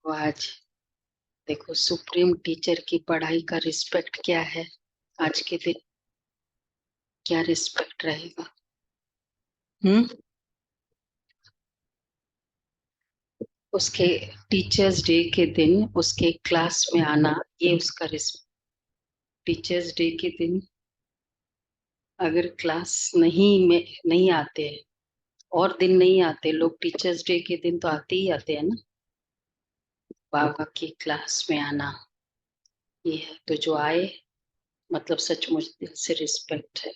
तो आज देखो, सुप्रीम टीचर की पढ़ाई का रिस्पेक्ट क्या है। आज के दिन क्या रिस्पेक्ट रहेगा। हम्म। उसके टीचर्स डे के दिन उसके क्लास में आना, ये उसका रिस्पेक्ट। टीचर्स डे के दिन अगर क्लास नहीं आते हैं, और दिन नहीं आते लोग, टीचर्स डे के दिन तो आते ही आते हैं ना। बाबा की क्लास में आना, ये है तो जो आए, मतलब सचमुच दिल से रिस्पेक्ट है।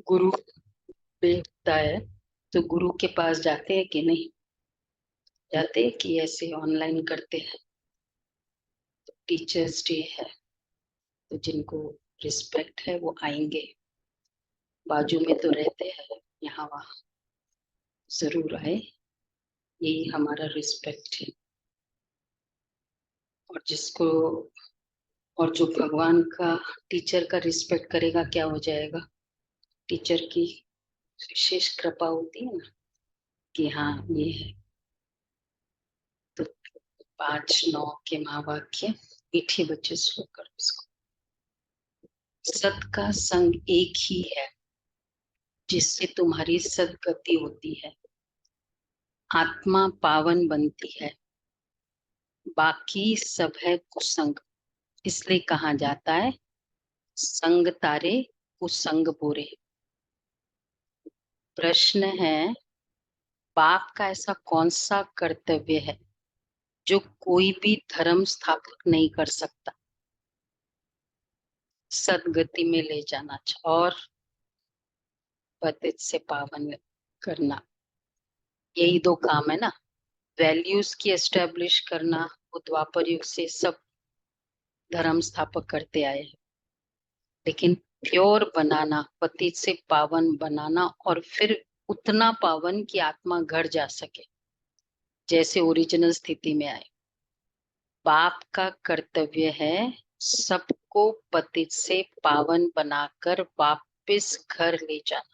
गुरु देखता है तो गुरु के पास जाते हैं कि नहीं जाते, कि ऐसे ऑनलाइन करते हैं। टीचर्स डे है तो जिनको रिस्पेक्ट है वो आएंगे। बाजू में तो रहते हैं, यहाँ वहाँ जरूर आए। यही हमारा रिस्पेक्ट है। और जिसको और जो भगवान का टीचर का रिस्पेक्ट करेगा, क्या हो जाएगा। टीचर की विशेष कृपा होती है ना, कि हाँ ये है। तो 5-9 के महावाक्य मीठे बच्चे शुरू कर इसको। सत का संग एक ही है जिससे तुम्हारी सदगति होती है, आत्मा पावन बनती है। बाकी सब है कुसंग, इसलिए कहा जाता है संग तारे कुसंग बुरे। प्रश्न है, बाप का ऐसा कौन सा कर्तव्य है जो कोई भी धर्म स्थापक नहीं कर सकता। सदगति में ले जाना और पतित से पावन करना, यही दो काम है ना। वैल्यूज की एस्टेब्लिश करना, वो द्वापर युग से सब धर्म स्थापक करते आए हैं। लेकिन प्योर बनाना, पतित से पावन बनाना, और फिर उतना पावन कि आत्मा घर जा सके, जैसे ओरिजिनल स्थिति में आए। बाप का कर्तव्य है सबको पतित से पावन बनाकर वापस घर ले जाना।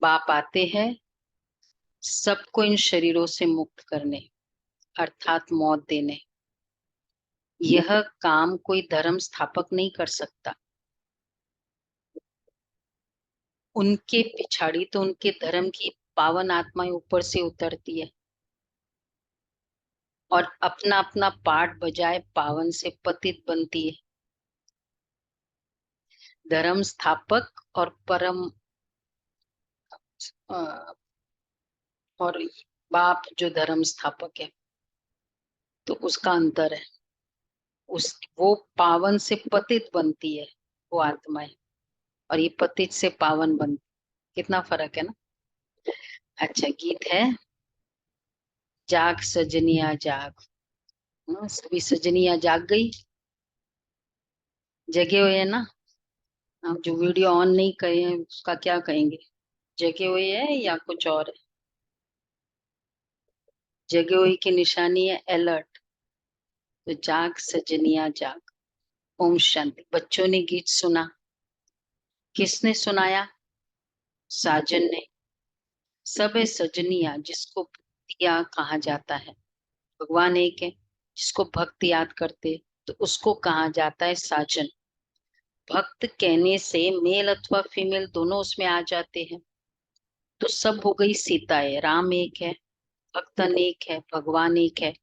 बाप आते हैं सबको इन शरीरों से मुक्त करने, अर्थात मौत देने। यह काम कोई धर्म स्थापक नहीं कर सकता। उनके पिछाड़ी तो उनके धर्म की पावन आत्माएं ऊपर से उतरती है और अपना अपना पार्ट बजाय पावन से पतित बनती है। धर्म स्थापक और परम अ, और बाप जो धर्म स्थापक है, तो उसका अंतर है। उस वो पावन से पतित बनती है, वो आत्माएं, और ये पतित से पावन बनती। कितना फर्क है ना। अच्छा, गीत है, जाग सजनिया जाग। सभी सजनिया जाग गई, जगे हुए है ना। आप जो वीडियो ऑन नहीं करे हैं उसका क्या कहेंगे, जगे हुए है या कुछ और है। जगे हुए की निशानी है अलर्ट। तो जाग सजनिया जाग। ओम शांति। बच्चों ने गीत सुना, किसने सुनाया, साजन ने। सब है सजनिया जिसको भक्तिया कहा जाता है। भगवान एक है, जिसको भक्त याद करते तो उसको कहा जाता है साजन। भक्त कहने से मेल अथवा फीमेल दोनों उसमें आ जाते हैं। तो सब हो गई सीताएं। राम एक है, भक्तन एक है, भगवान एक है।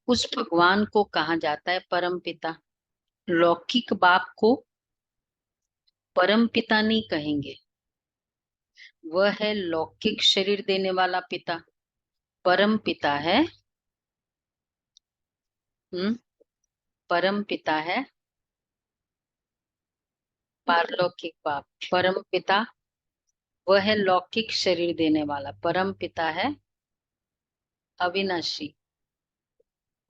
उस भगवान को कहा जाता है परम पिता। लौकिक बाप को परम पिता नहीं कहेंगे, वह है लौकिक शरीर देने वाला पिता। परम पिता है, हम्म, परम पिता है पारलौकिक बाप। परम पिता वह है लौकिक शरीर देने वाला। परम पिता है अविनाशी,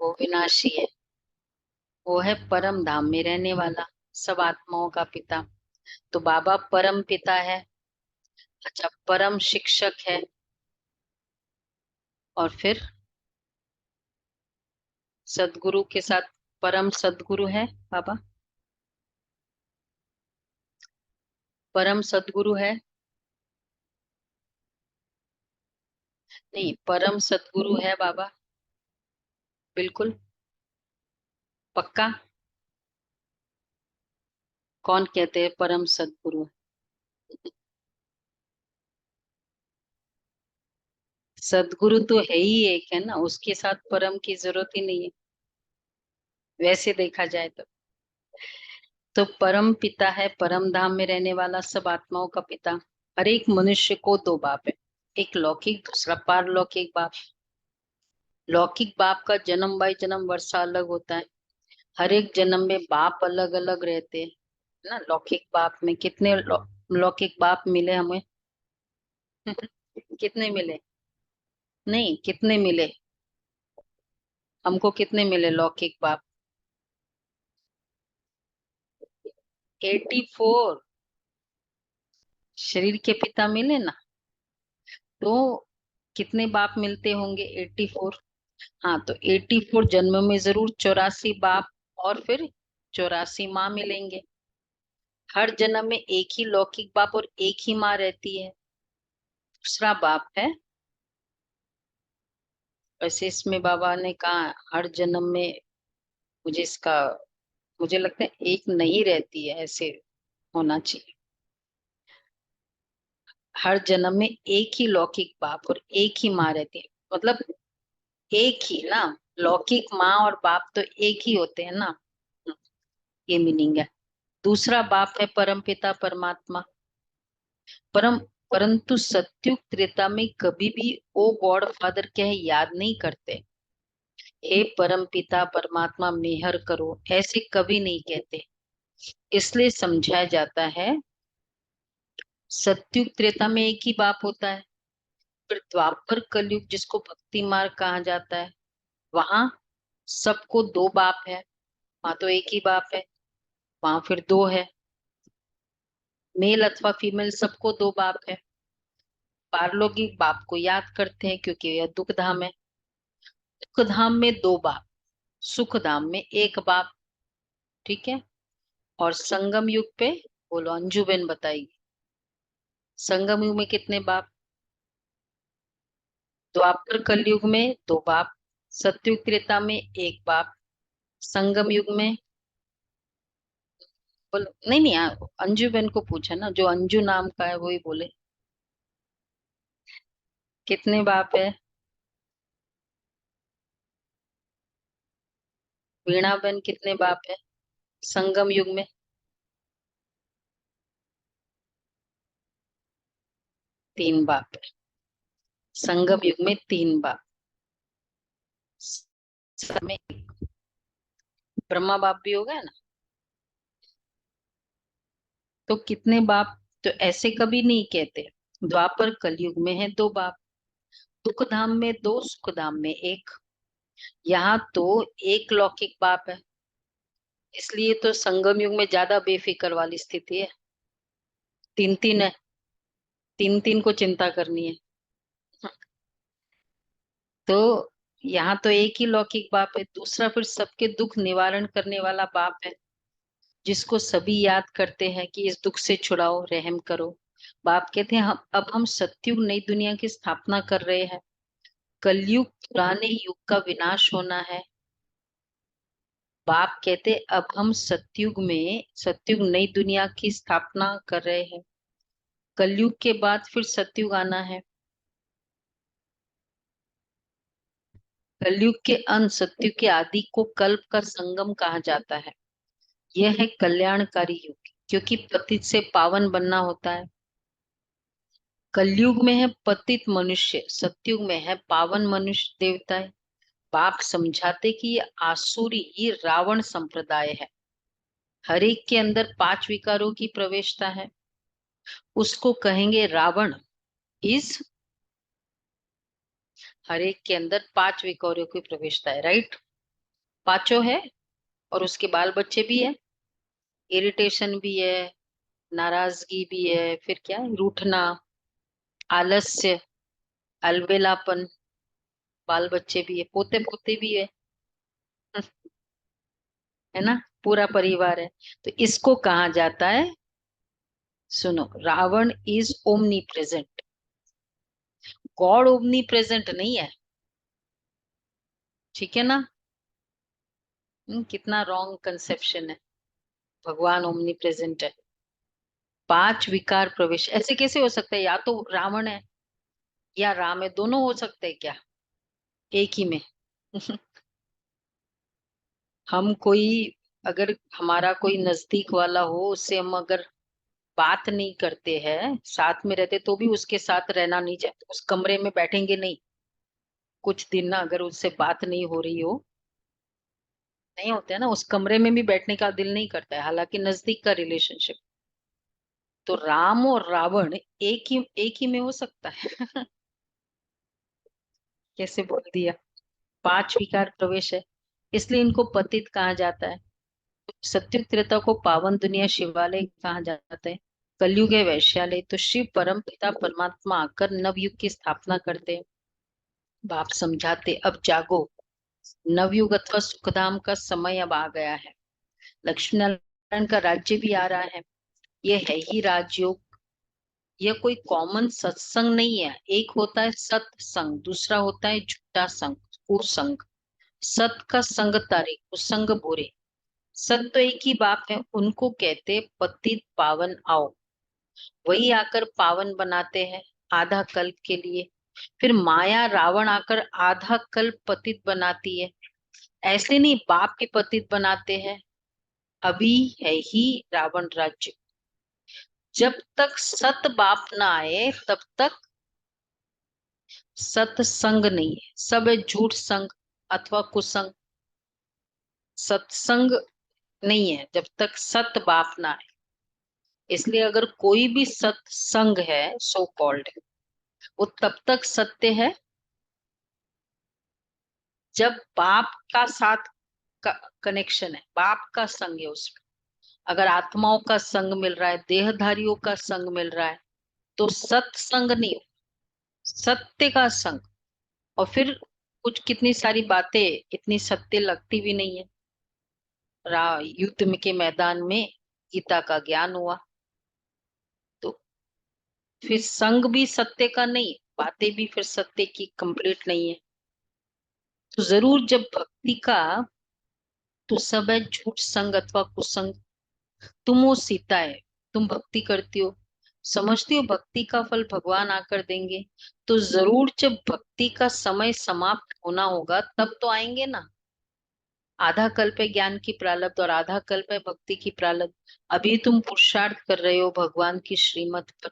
वो विनाशी है। वो है परम धाम में रहने वाला, सब आत्माओं का पिता। तो बाबा परम पिता है। अच्छा, परम शिक्षक है। और फिर सदगुरु के साथ परम सदगुरु है बाबा। परम सदगुरु है। नहीं, परम सतगुरु है बाबा, बिल्कुल पक्का। कौन कहते हैं परम सतगुरु? सदगुरु तो है ही एक, है ना, उसके साथ परम की जरूरत ही नहीं है, वैसे देखा जाए तो परम पिता है, परम धाम में रहने वाला, सब आत्माओं का पिता। हर एक मनुष्य को दो बाप है, एक लौकिक, दूसरा पारलौकिक बाप। लौकिक बाप का जन्म बाई जन्म वर्षा अलग होता है, हर एक जन्म में बाप अलग अलग रहते हैं, है ना। लौकिक बाप में कितने लौकिक बाप मिले हमें? कितने मिले? नहीं, कितने मिले हमको? कितने मिले लौकिक बाप? 84 शरीर के पिता मिले ना, तो कितने बाप मिलते होंगे? 84। हाँ, तो 84 जन्म में जरूर 84 बाप और फिर 84 माँ मिलेंगे। हर जन्म में एक ही लौकिक बाप और एक ही माँ रहती है, दूसरा बाप है। वैसे इसमें बाबा ने कहा हर जन्म में, मुझे इसका, मुझे लगता है एक नहीं रहती है, ऐसे होना चाहिए। हर जन्म में एक ही लौकिक बाप और एक ही माँ रहती है, मतलब एक ही ना, लौकिक माँ और बाप तो एक ही होते हैं ना, ये मीनिंग है। दूसरा बाप है परम पिता परमात्मा। परम परंतु सत्युग त्रेता में कभी भी ओ गॉड फादर कह याद नहीं करते, हे परम पिता परमात्मा मेहर करो, ऐसे कभी नहीं कहते। इसलिए समझाया जाता है, सत्युग त्रेता में एक ही बाप होता है, फिर द्वापर कलयुग जिसको भक्ति मार्ग कहा जाता है, वहां सबको दो बाप है। वहां तो एक ही बाप है, वहां फिर दो है, मेल अथवा फीमेल सबको दो बाप है। पारलौकिक बाप को याद करते हैं क्योंकि यह दुख धाम है। दुख धाम में दो बाप, सुख धाम में एक बाप, ठीक है। और संगम युग पे, बोलो अंजू बेन बताएगी, संगम युग में कितने बाप? द्वापर कलयुग में दो बाप, सतयुग त्रेता में एक बाप, संगम युग में, बोलो नहीं नहीं, अंजू बेन को पूछा ना, जो अंजू नाम का है वही बोले, कितने बाप है? वीणा बेन कितने बाप है संगम युग में? तीन बाप है, संगम युग में तीन बाप। समय ब्रह्मा बाप भी हो गया ना, तो कितने बाप? तो ऐसे कभी नहीं कहते। द्वापर कलयुग में है दो बाप, दुख धाम में दो, सुख धाम में एक। यहाँ तो एक लौकिक बाप है, इसलिए तो संगम युग में ज्यादा बेफिक्र वाली स्थिति है। तीन तीन है, तीन तीन को चिंता करनी है। तो यहाँ तो एक ही लौकिक बाप है, दूसरा फिर सबके दुख निवारण करने वाला बाप है, जिसको सभी याद करते हैं कि इस दुख से छुड़ाओ, रहम करो। बाप कहते हैं हम अब हम सत्युग नई दुनिया की स्थापना कर रहे हैं, कलयुग पुराने युग का विनाश होना है। बाप कहते अब हम सत्युग में, सत्युग नई दुनिया की स्थापना कर रहे हैं, कलयुग के बाद फिर सत्युग आना है। कलयुग के अंत, सत्युग के आदि को कल्प का संगम कहा जाता है। यह है कल्याणकारी युग, क्योंकि पतित से पावन बनना होता है। कलयुग में है पतित मनुष्य, सत्युग में है पावन मनुष्य देवताएं। बाप समझाते कि ये आसुरी, ये रावण संप्रदाय है, हर एक के अंदर पांच विकारों की प्रवेशता है, उसको कहेंगे रावण। इस हर एक के अंदर पांच विकारों की प्रवेशता है, राइट? पांचों है, और उसके बाल बच्चे भी है। इरिटेशन भी है, नाराजगी भी है, फिर क्या है? रूठना, आलस्य, अलबेलापन, बाल बच्चे भी है, पोते पोते भी है ना, पूरा परिवार है। तो इसको कहा जाता है, सुनो, Ravan is omnipresent. God omnipresent नहीं है, ठीक है ना। कितना रॉन्ग कंसेप्शन है, भगवान ओमनी प्रेजेंट है। पांच विकार प्रवेश ऐसे कैसे हो सकता है, या तो रावण है या राम है, दोनों हो सकते हैं क्या एक ही में? हम कोई, अगर हमारा कोई नजदीक वाला हो, उससे हम अगर बात नहीं करते हैं, साथ में रहते, तो भी उसके साथ रहना नहीं चाहते, उस कमरे में बैठेंगे नहीं कुछ दिन ना, अगर उससे बात नहीं हो रही हो, नहीं होते है ना, उस कमरे में भी बैठने का दिल नहीं करता है, हालांकि नजदीक का रिलेशनशिप। तो राम और रावण एक ही में हो सकता है। कैसे बोल दिया, पांच विकार प्रवेश है, इसलिए इनको पतित कहा जाता है। सत्युग त्रेता को पावन दुनिया शिवालय कहा जाता है। कलयुग है वैश्यालय। तो शिव परम पिता परमात्मा आकर नवयुग की स्थापना करते हैं। बाप समझाते, अब जागो, नवयुग अथवा सुखधाम का समय अब आ गया है। लक्ष्मी नारायण का राज्य भी आ रहा है। यह है ही राजयोग। यह कोई कॉमन सत्संग नहीं है। एक होता है सत्संग, दूसरा होता है झूठा संग, कुसंग। सत का संग तारे, कुसंग बुरे। सत तो एक ही बाप है, उनको कहते पतित पावन आओ। वही आकर पावन बनाते हैं आधा कल्प के लिए। फिर माया रावण आकर आधा कल्प पतित बनाती है। ऐसे नहीं बाप के पतित बनाते हैं। अभी है ही रावण राज्य। जब तक सत बाप ना आए तब तक सत्संग नहीं है, सब है झूठ संग अथवा कुसंग। सत्संग नहीं है जब तक सत बाप ना आए। इसलिए अगर कोई भी सत्संग है, सो कॉल्ड, वो तब तक सत्य है जब बाप का साथ का कनेक्शन है, बाप का संग है उसमें। अगर आत्माओं का संग मिल रहा है, देहधारियों का संग मिल रहा है, तो सत्संग नहीं, सत्य का संग। और फिर कुछ कितनी सारी बातें इतनी सत्य लगती भी नहीं है। युद्ध में के मैदान में गीता का ज्ञान हुआ, तो फिर संग भी सत्य का नहीं, बातें भी फिर सत्य की कंप्लीट नहीं है। तो जरूर जब भक्ति का, तो सब है झूठ संग अथवा कुसंग। तुम वो सीता है, तुम भक्ति करती हो, समझती हो भक्ति का फल भगवान आकर देंगे, तो जरूर जब भक्ति का समय समाप्त होना होगा तब तो आएंगे ना। आधा कल्प है ज्ञान की प्रारब्ध और आधा कल्प है भक्ति की प्रारब्ध। अभी तुम पुरुषार्थ कर रहे हो भगवान की श्रीमत पर।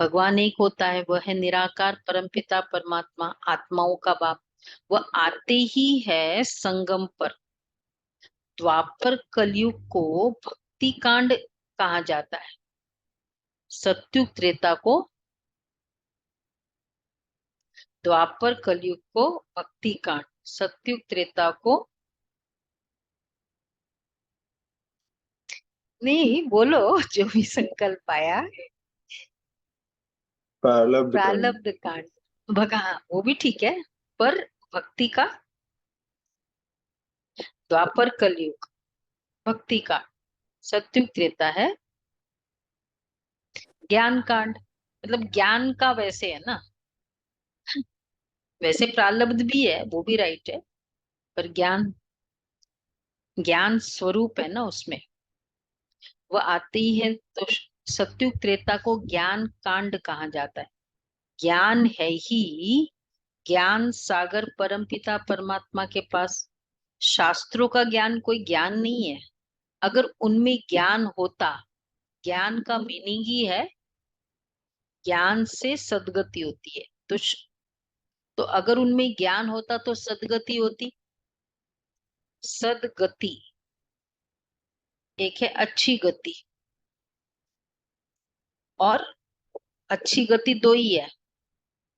भगवान एक होता है, वह है निराकार परमपिता परमात्मा, आत्माओं का बाप। वह आते ही है संगम पर। द्वापर कलयुग को भक्ति कांड कहा जाता है। सत्युग त्रेता को, द्वापर कलयुग को भक्ति कांड, सत्युग त्रेता को, नहीं बोलो, जो भी संकल्प आया, प्रारब्ध कांड। प्रारब्ध कांड। भगा, वो भी ठीक है, पर भक्ति का, द्वापर कलयुग भक्ति कांड, सत्युग त्रेता है ज्ञान कांड। मतलब ज्ञान का वैसे है ना, वैसे प्रारब्ध भी है, वो भी राइट है, पर ज्ञान, ज्ञान स्वरूप है ना उसमें, वो आती है। तो सत्युग त्रेता को ज्ञान कांड कहा जाता है। ज्ञान है ही, ज्ञान सागर परमपिता परमात्मा के पास। शास्त्रों का ज्ञान कोई ज्ञान नहीं है। अगर उनमें ज्ञान होता, ज्ञान का मीनिंग ही है, ज्ञान से सदगति होती है। तो अगर उनमें ज्ञान होता तो सदगति होती। सदगति एक है अच्छी गति, और अच्छी गति दो ही है,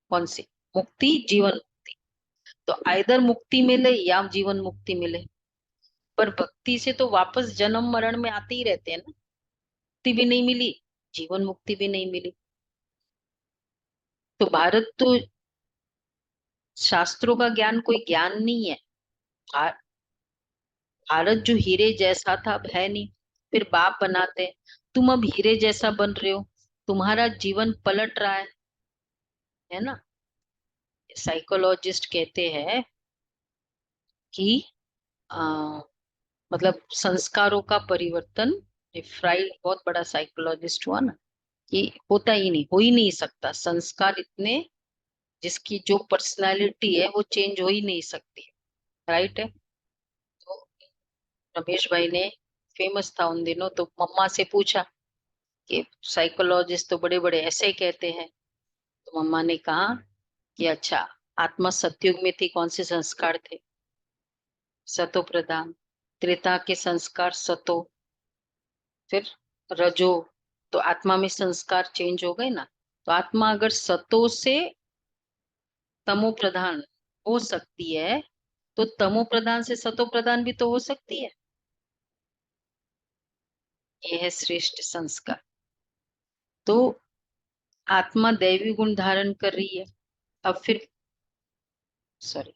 कौन सी? मुक्ति, जीवन मुक्ति। तो आइदर मुक्ति मिले या जीवन मुक्ति मिले। पर भक्ति से तो वापस जन्म मरण में आते ही रहते हैं ना। मुक्ति भी नहीं मिली, जीवन मुक्ति भी नहीं मिली। तो भारत तो, शास्त्रों का ज्ञान कोई ज्ञान नहीं है। भा- भारत जो हीरे जैसा था अब है नहीं, फिर बाप बनाते हैं। तुम अब हीरे जैसा बन रहे हो, तुम्हारा जीवन पलट रहा है ना। साइकोलॉजिस्ट कहते हैं कि मतलब संस्कारों का परिवर्तन, ये फ्राइड बहुत बड़ा साइकोलॉजिस्ट हुआ ना, कि होता ही नहीं, हो ही नहीं सकता। संस्कार इतने, जिसकी जो पर्सनालिटी है वो चेंज हो ही नहीं सकती। राइट है। तो रमेश भाई ने, फेमस था उन दिनों, तो मम्मा से पूछा कि साइकोलॉजिस्ट तो बड़े बड़े ऐसे कहते हैं। तो मम्मा ने कहा कि अच्छा, आत्मा सतयुग में थी, कौन से संस्कार थे? सतो प्रधान। त्रेता के संस्कार सतो, फिर रजो, तो आत्मा में संस्कार चेंज हो गए ना। तो आत्मा अगर सतो से तमो प्रधान हो सकती है, तो तमो प्रधान से सतो प्रधान भी तो हो सकती है। ये है श्रेष्ठ संस्कार। तो आत्मा दैवी गुण धारण कर रही है। अब फिर, सॉरी,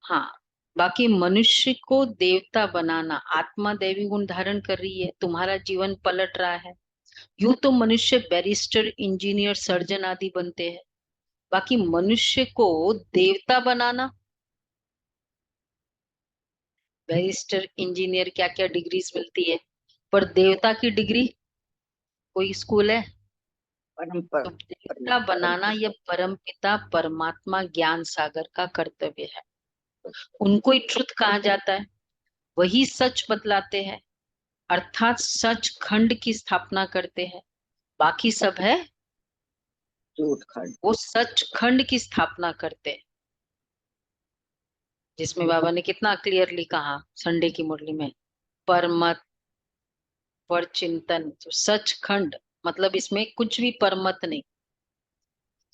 हाँ, बाकी मनुष्य को देवता बनाना, आत्मा दैवी गुण धारण कर रही है, तुम्हारा जीवन पलट रहा है। यूं तो मनुष्य बैरिस्टर, इंजीनियर, सर्जन आदि बनते हैं, बाकी मनुष्य को देवता बनाना, बैरिस्टर, इंजीनियर, क्या क्या डिग्रीज मिलती है, पर देवता की डिग्री कोई स्कूल है? तो देवता बनाना यह परमपिता परमात्मा ज्ञान सागर का कर्तव्य है। उनको ही ट्रुथ कहा जाता है, वही सच बतलाते हैं, अर्थात सच खंड की स्थापना करते हैं। बाकी सब है झूठ खंड। वो सच खंड की स्थापना करते हैं, जिसमें बाबा ने कितना क्लियरली कहा संडे की मुरली में, पर मत, पर चिंतन, तो सच खंड, मतलब इसमें कुछ भी परमत नहीं,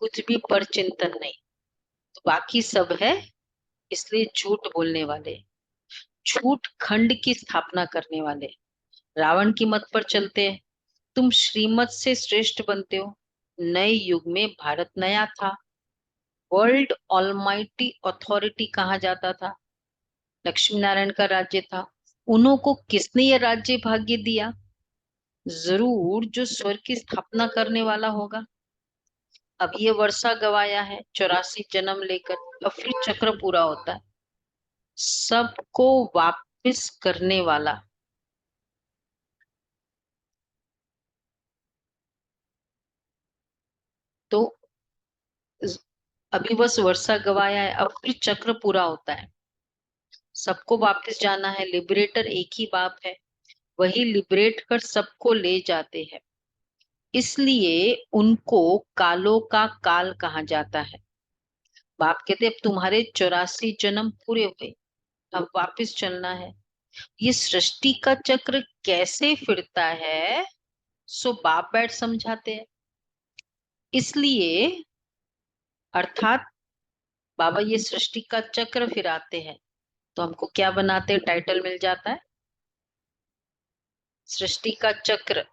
कुछ भी पर चिंतन नहीं, तो बाकी सब है। इसलिए झूठ बोलने वाले, झूठ खंड की स्थापना करने वाले रावण की मत पर चलते हैं। तुम श्रीमत से श्रेष्ठ बनते हो। नए युग में भारत नया था, वर्ल्ड ऑलमाइटी अथॉरिटी कहा जाता था, लक्ष्मी नारायण का राज्य था। उन्हों को किसने ये राज्य भाग्य दिया? जरूर जो स्वर्ग की स्थापना करने वाला होगा। अब ये वर्षा गवाया है 84 जन्म लेकर, अब फिर चक्र पूरा होता है, सबको वापस करने वाला। तो अभी बस वर्षा गवाया है, अब फिर चक्र पूरा होता है, सबको वापस जाना है। लिबरेटर एक ही बाप है, वही लिबरेट कर सबको ले जाते हैं। इसलिए उनको कालों का काल कहा जाता है। बाप कहते अब तुम्हारे 84 जन्म पूरे हुए, अब वापस चलना है। ये सृष्टि का चक्र कैसे फिरता है, सो बाप बैठ समझाते हैं। इसलिए अर्थात बाबा ये सृष्टि का चक्र फिराते हैं, तो हमको क्या बनाते हैं? टाइटल मिल जाता है, सृष्टि का चक्र।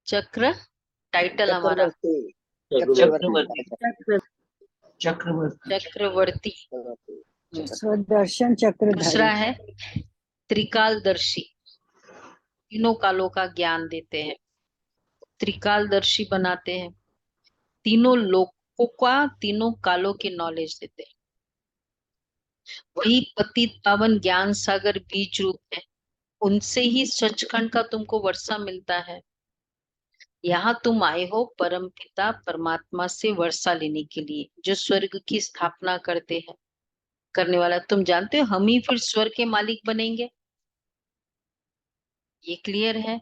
चक्र टाइटल हमारा, चक्रवर्ती। चक्रवर्ती। चक्रवर्ती। चक्रवर्ती। चक्रवर्ती। स्वदर्शन दूसरा चक्रधारी। है त्रिकालदर्शी, तीनों कालों का ज्ञान देते हैं, त्रिकालदर्शी बनाते हैं, तीनों लोकों का, तीनों कालों की नॉलेज देते हैं। वही पतित पावन ज्ञान सागर बीज रूप है, उनसे ही सचखंड का तुमको वर्षा मिलता है। यहाँ तुम आए हो परम पिता परमात्मा से वर्षा लेने के लिए, जो स्वर्ग की स्थापना करते हैं, करने वाला। तुम जानते हो हम ही फिर स्वर्ग के मालिक बनेंगे, ये क्लियर है।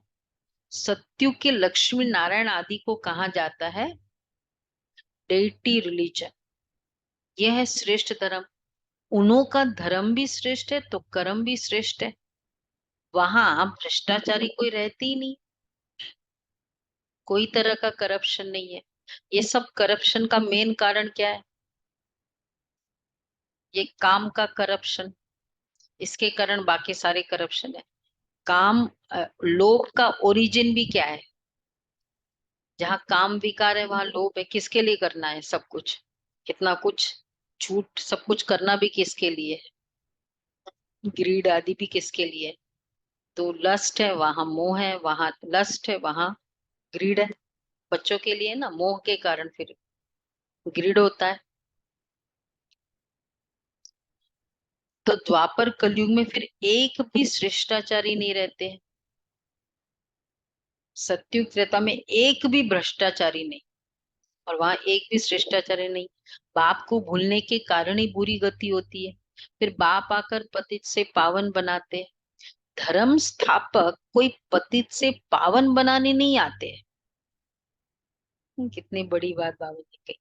सत्युग के लक्ष्मी नारायण आदि को कहा जाता है डेटी रिलीजन, यह है श्रेष्ठ धर्म। उन्हों का धर्म भी श्रेष्ठ है तो कर्म भी श्रेष्ठ है। वहां भ्रष्टाचारी कोई रहती ही नहीं, कोई तरह का करप्शन नहीं है। ये सब करप्शन का मेन कारण क्या है? ये काम का करप्शन, इसके कारण बाकी सारे करप्शन है। काम, लोभ का ओरिजिन भी क्या है? जहाँ काम विकार है वहां लोभ है। किसके लिए करना है सब कुछ, कितना कुछ झूठ, सब कुछ करना भी किसके लिए है? ग्रीड आदि भी किसके लिए है? तो लस्ट है वहां मोह है, वहां लस्ट है वहां ग्रीड है। बच्चों के लिए ना मोह के कारण फिर ग्रीड होता है। तो द्वापर कलयुग में फिर एक भी श्रेष्ठाचारी नहीं रहते हैं। सत्युग त्रेता में एक भी भ्रष्टाचारी नहीं, और वहां एक भी श्रेष्ठाचारी नहीं। बाप को भूलने के कारण ही बुरी गति होती है। फिर बाप आकर पतित से पावन बनाते हैं। धर्म स्थापक कोई पतित से पावन बनाने नहीं आते हैं। कितनी बड़ी बात बाबा ने कही।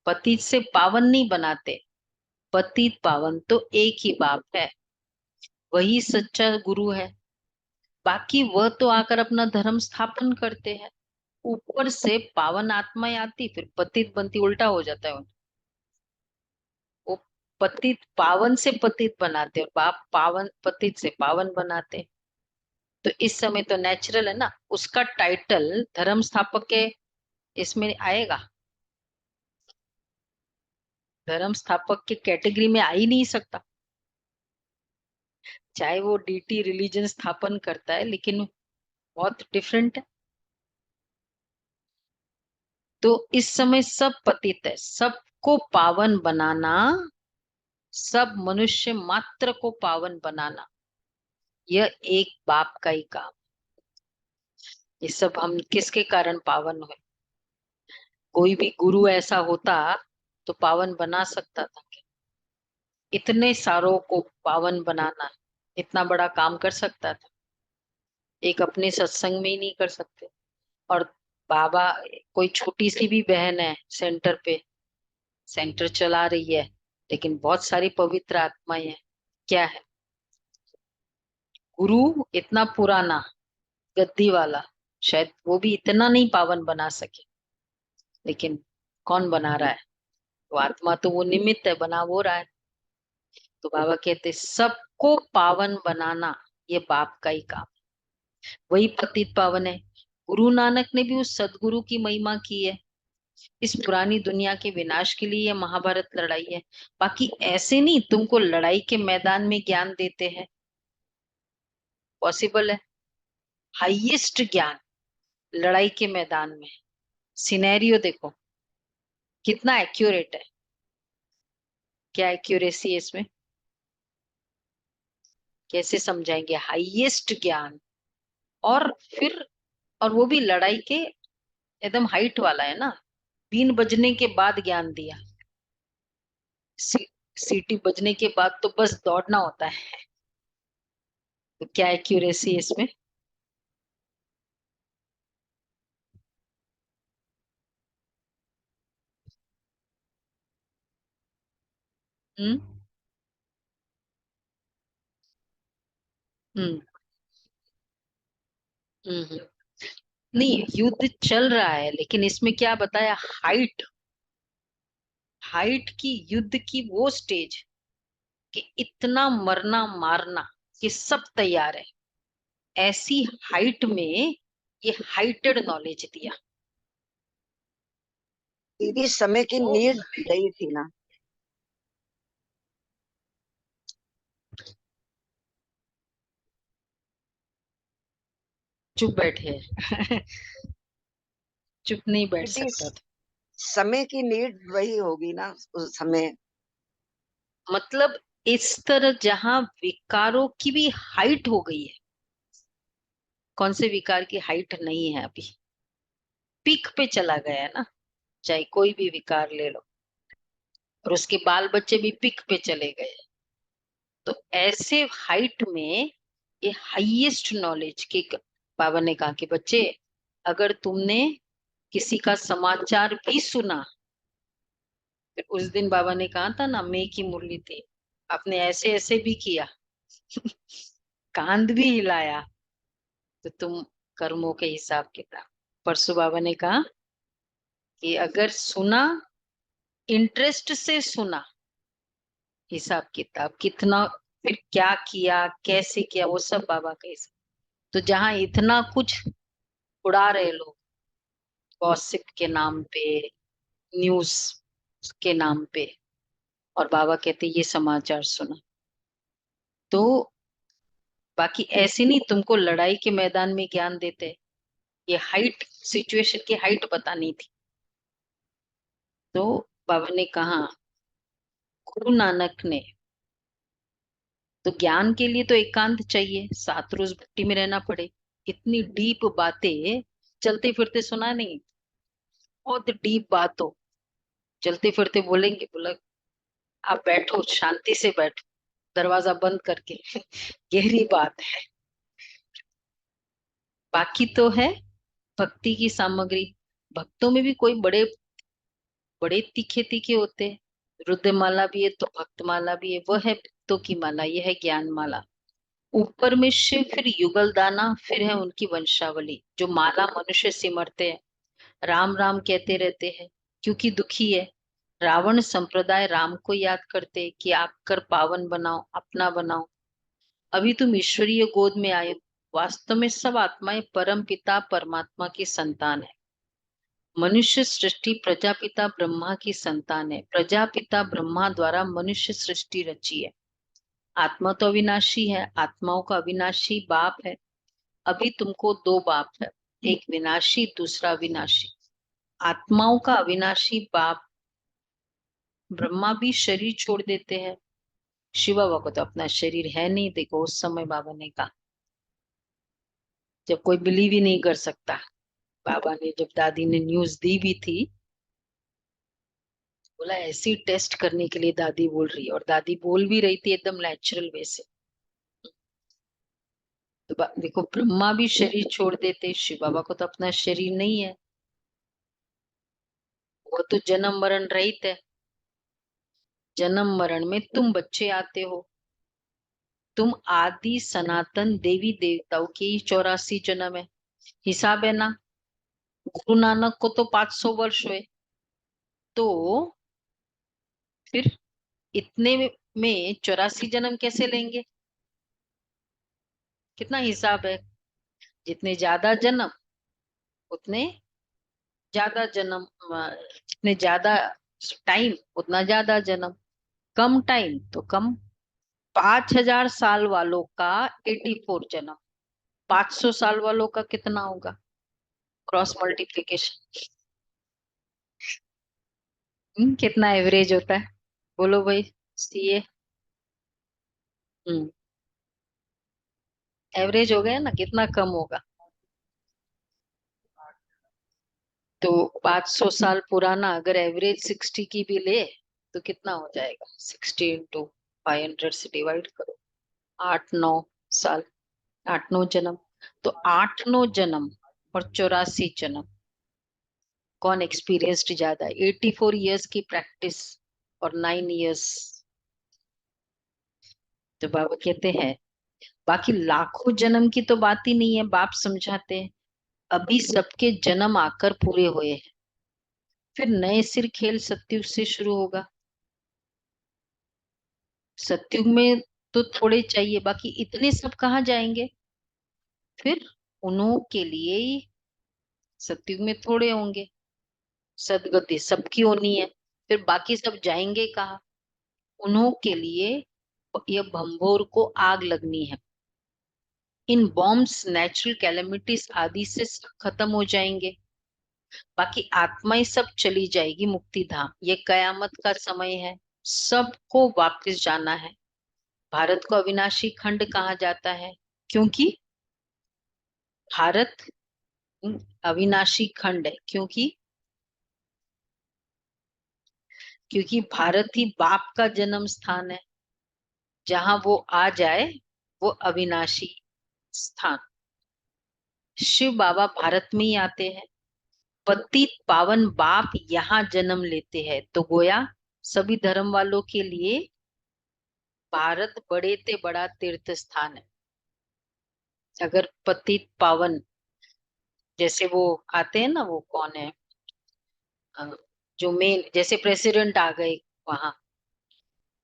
पतित से पावन नहीं बनाते, पतित पावन तो एक ही बाप है, वही सच्चा गुरु है। बाकी वह तो आकर अपना धर्म स्थापन करते हैं, ऊपर से पावन आत्माएं आती फिर पतित बनती, उल्टा हो जाता है। वो पतित पावन से पतित बनाते और बाप पावन पतित से पावन बनाते। तो इस समय तो नेचुरल है ना, उसका टाइटल धर्म स्थापक के इसमें आएगा, धर्म स्थापक के कैटेगरी में आ ही नहीं सकता। चाहे वो डीटी रिलीजन स्थापन करता है, लेकिन बहुत डिफरेंट है। तो इस समय सब पतित है, सबको पावन बनाना, सब मनुष्य मात्र को पावन बनाना, यह एक बाप का ही काम। ये सब हम किसके कारण पावन हुए? कोई भी गुरु ऐसा होता तो पावन बना सकता था क्या? इतने सारों को पावन बनाना, इतना बड़ा काम कर सकता था? एक अपने सत्संग में ही नहीं कर सकते। और बाबा, कोई छोटी सी भी बहन है सेंटर पे, सेंटर चला रही है, लेकिन बहुत सारी पवित्र आत्माएं हैं, क्या है? गुरु इतना पुराना गद्दी वाला, शायद वो भी इतना नहीं पावन बना सके, लेकिन कौन बना रहा है? वो आत्मा तो वो निमित्त है, बना वो रहा है। तो बाबा कहते सबको पावन बनाना ये बाप का ही काम, वही पतित पावन है। गुरु नानक ने भी उस सदगुरु की महिमा की है। इस पुरानी दुनिया के विनाश के लिए यह महाभारत लड़ाई है। बाकी ऐसे नहीं तुमको लड़ाई के मैदान में ज्ञान देते हैं, पॉसिबल है? हाईएस्ट ज्ञान लड़ाई के मैदान में। सिनेरियो देखो कितना एक्यूरेट है, क्या एक्यूरेसी है इसमें, कैसे समझाएंगे? हाईएस्ट ज्ञान, और फिर और वो भी लड़ाई के एकदम हाइट वाला है ना। 3 बजने के बाद ज्ञान दिया, सीटी बजने के बाद तो बस दौड़ना होता है। तो क्या एक्यूरेसी है इसमें? हम्म हम्म हम्म। नहीं, युद्ध चल रहा है, लेकिन इसमें क्या बताया? हाइट, हाइट की, युद्ध की वो स्टेज कि इतना मरना मारना कि सब तैयार है, ऐसी हाइट में ये हाइटेड नॉलेज दिया। दीदी समय की नीड गई थी ना। चुप बैठे चुप नहीं बैठ दीदी सकता था। समय की नीड वही होगी ना उस समय। मतलब इस तरह जहां विकारों की भी हाइट हो गई है। कौन से विकार की हाइट नहीं है अभी? पीक पे चला गया है ना, चाहे कोई भी विकार ले लो, और उसके बाल बच्चे भी पीक पे चले गए। तो ऐसे हाइट में ये हाईएस्ट नॉलेज के बाबा ने कहा कि बच्चे, अगर तुमने किसी का समाचार भी सुना, फिर उस दिन बाबा ने कहा था ना, मैं की मुरली थी, आपने ऐसे ऐसे भी किया कांध भी हिलाया, तो तुम कर्मों के हिसाब किताब। परसों बाबा ने कहा कि अगर सुना, इंटरेस्ट से सुना, हिसाब किताब कितना, फिर क्या किया, कैसे किया, वो सब बाबा का हिसाब। तो जहां इतना कुछ उड़ा रहे लोग गॉसिप के नाम पे, न्यूज के नाम पे, और बाबा कहते ये समाचार सुना, तो बाकी ऐसे नहीं तुमको लड़ाई के मैदान में ज्ञान देते, ये हाइट सिचुएशन की हाइट बतानी थी। तो बाबा ने कहा, गुरु नानक ने, तो ज्ञान के लिए तो एकांत चाहिए, 7 रोज भट्टी में रहना पड़े। इतनी डीप बातें चलते फिरते सुना नहीं, बहुत डीप बात हो, चलते फिरते बोलेंगे। बोला आप बैठो, शांति से बैठो, दरवाजा बंद करके गहरी बात है। बाकी तो है भक्ति की सामग्री। भक्तों में भी कोई बड़े बड़े तीखे तीखे होते हैं। रुद्रमाला भी है तो भक्तमाला भी है, वह है भक्तों की माला, यह है ज्ञान माला। ऊपर में शिव, फिर युगल दाना, फिर है उनकी वंशावली। जो माला मनुष्य सिमरते हैं, राम राम कहते रहते हैं क्योंकि दुखी है। रावण संप्रदाय राम को याद करते कि आप कर पावन बनाओ, अपना बनाओ। अभी तुम ईश्वरीय गोद में आए हो। वास्तव में सब आत्माएं परम पिता परमात्मा की संतान है। मनुष्य सृष्टि प्रजापिता ब्रह्मा की संतान है। प्रजापिता ब्रह्मा द्वारा मनुष्य सृष्टि रची है। आत्मा तो अविनाशी है, आत्माओं का अविनाशी बाप है। अभी तुमको 2 बाप है, एक विनाशी, दूसरा विनाशी। आत्माओं का अविनाशी बाप ब्रह्मा भी शरीर छोड़ देते हैं। शिव बाबा को तो अपना शरीर है नहीं। देखो उस समय बाबा ने कहा, जब कोई बिलीव ही नहीं कर सकता। बाबा ने जब दादी ने न्यूज दी भी थी, बोला ऐसी टेस्ट करने के लिए दादी बोल रही है, और दादी बोल भी रही थी एकदम नेचुरल वे से। तो देखो ब्रह्मा भी शरीर छोड़ देते, शिव बाबा को तो अपना शरीर नहीं है, वो तो जन्म मरण रहित है। जन्म मरण में तुम बच्चे आते हो। तुम आदि सनातन देवी देवताओं के 84 जन्म है। हिसाब है ना। गुरु नानक को तो 500 वर्ष हुए, तो फिर इतने में 84 जन्म कैसे लेंगे? कितना हिसाब है? जितने ज्यादा जन्म उतने ज्यादा जन्म, जितने ज्यादा टाइम उतना ज्यादा जन्म, कम टाइम तो कम। 5000 साल वालों का 84 जन्म, 500 साल वालों का कितना होगा? क्रॉस मल्टीप्लीकेशन कितना एवरेज होता है? बोलो भाई सीए। हम्म एवरेज हो गया ना, कितना कम होगा? तो 500 साल पुराना अगर एवरेज 60 की भी ले तो कितना हो जाएगा? 60 इंटू 500 से डिवाइड करो, 8-9 साल, 8-9 जन्म। तो 8-9 जन्म और 84 जन्म, कौन एक्सपीरियंस्ड ज्यादा है? 84 ईयर्स की प्रैक्टिस और 9 ईयर्स। तो बाबा कहते हैं बाकी लाखों जन्म की तो बात ही नहीं है। बाप समझाते हैं अभी सबके जन्म आकर पूरे हुए हैं, फिर नए सिर खेल सतयुग से शुरू होगा। सतयुग में तो थोड़े चाहिए, बाकी इतने सब कहाँ जाएंगे? फिर उन्हों के लिए ही सतयुग में थोड़े होंगे। सदगति सबकी होनी है, फिर बाकी सब जाएंगे कहाँ? उन्हों के लिए यह भंभोर को आग लगनी है। इन बॉम्ब्स नेचुरल कैलेमिटीज आदि से सब खत्म हो जाएंगे। बाकी आत्माएं सब चली जाएगी मुक्ति धाम। ये कयामत का समय है, सबको वापस जाना है। भारत को अविनाशी खंड कहा जाता है क्योंकि भारत अविनाशी खंड है, क्योंकि भारत ही बाप का जन्म स्थान है। जहां वो आ जाए वो अविनाशी स्थान। शिव बाबा भारत में ही आते हैं। पतित पावन बाप यहाँ जन्म लेते हैं, तो गोया सभी धर्म वालों के लिए भारत बड़े ते बड़ा तीर्थ स्थान है। अगर पतित पावन जैसे वो आते हैं ना, वो कौन है, अ, जो मेन जैसे प्रेसिडेंट आ गए वहां,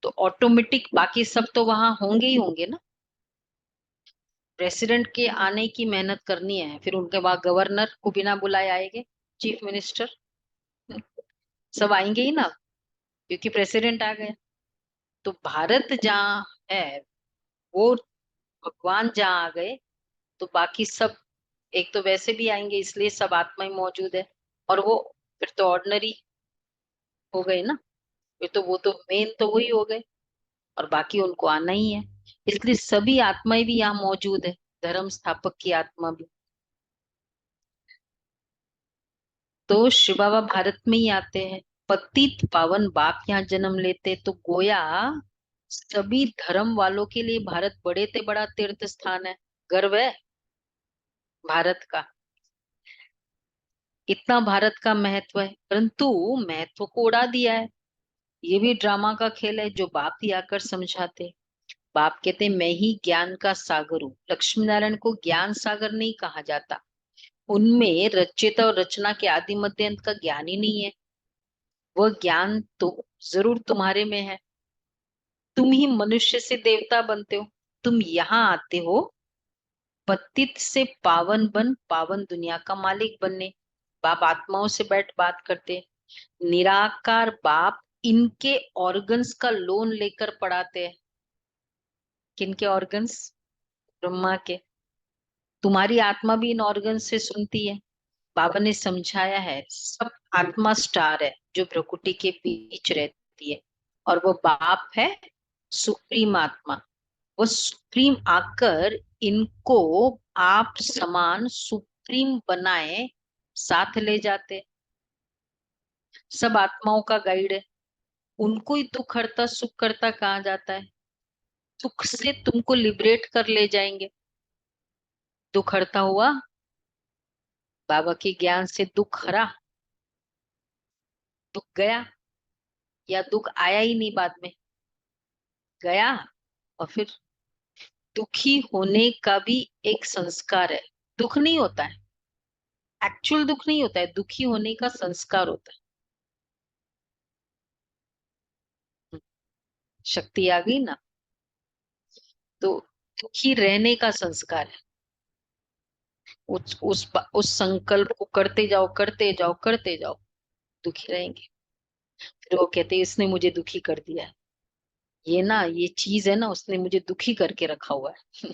तो ऑटोमेटिक बाकी सब तो वहां होंगे ही होंगे ना। प्रेसिडेंट के आने की मेहनत करनी है, फिर उनके बाद गवर्नर को बिना बुलाए आएंगे, चीफ मिनिस्टर सब आएंगे ही ना, क्योंकि प्रेसिडेंट आ गए। तो भारत जहाँ है, वो भगवान जहाँ आ गए, तो बाकी सब एक तो वैसे भी आएंगे, इसलिए सब आत्माएं मौजूद है, और वो फिर तो ऑर्डिनरी हो गए ना, फिर तो वो तो मेन तो वही हो गए, और बाकी उनको आना ही है। इसलिए सभी आत्माएं भी यहाँ मौजूद है, धर्म स्थापक की आत्मा भी। तो शिव बाबा भारत में ही आते हैं, पतित पावन बाप यहाँ जन्म लेते, तो गोया सभी धर्म वालों के लिए भारत बड़े से बड़ा तीर्थ स्थान है, गर्व है भारत का। इतना भारत का महत्व है, परंतु महत्व को उड़ा दिया है। ये भी ड्रामा का खेल है, जो बाप ही आकर समझाते। बाप कहते मैं ही ज्ञान का सागर हूँ। लक्ष्मी नारायण को ज्ञान सागर नहीं कहा जाता, उनमें रचयिता और रचना के आदि मध्य अंत का ज्ञान ही नहीं है। वह ज्ञान तो जरूर तुम्हारे में है, तुम ही मनुष्य से देवता बनते हो। तुम यहाँ आते हो पतित से पावन बन पावन दुनिया का मालिक बनने। बाप आत्माओं से बैठ बात करते, निराकार बाप इनके ऑर्गन्स का लोन लेकर पढ़ाते हैं। किनके ऑर्गन्स? ब्रह्मा के। तुम्हारी आत्मा भी इन ऑर्गन से सुनती है। बाबा ने समझाया है, सब आत्मा स्टार है जो प्रकृति के बीच रहती है, और वो बाप है सुप्रीम आत्मा। वो सुप्रीम आकर इनको आप समान सुप्रीम बनाए साथ ले जाते। सब आत्माओं का गाइड है, उनको ही दुख हरता सुख करता कहा जाता है। दुख से तुमको लिबरेट कर ले जाएंगे। दुख हरता हुआ बाबा के ज्ञान से, दुख हरा, दुख गया, या दुख आया ही नहीं, बाद में गया। और फिर दुखी होने का भी एक संस्कार है। दुख नहीं होता है, एक्चुअल दुख नहीं होता है, दुखी होने का संस्कार होता है। शक्ति आ गई ना, तो दुखी रहने का संस्कार है। उस संकल्प को करते जाओ करते जाओ करते जाओ, दुखी रहेंगे। फिर वो कहते हैं इसने मुझे दुखी कर दिया है, ये ना ये चीज है ना, उसने मुझे दुखी करके रखा हुआ है।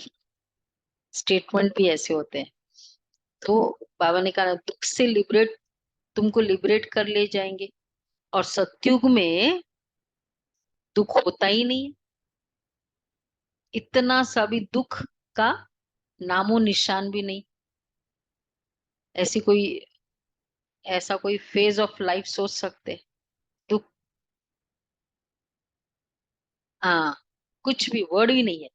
स्टेटमेंट भी ऐसे होते हैं। तो बाबा ने कहा दुख से लिबरेट, तुमको लिबरेट कर ले जाएंगे। और सत्युग में दुख होता ही नहीं है, इतना सा भी दुख का नामो निशान भी नहीं। ऐसी कोई ऐसा कोई फेज ऑफ लाइफ सोच सकते? दुख, हाँ, कुछ भी वर्ड भी नहीं है।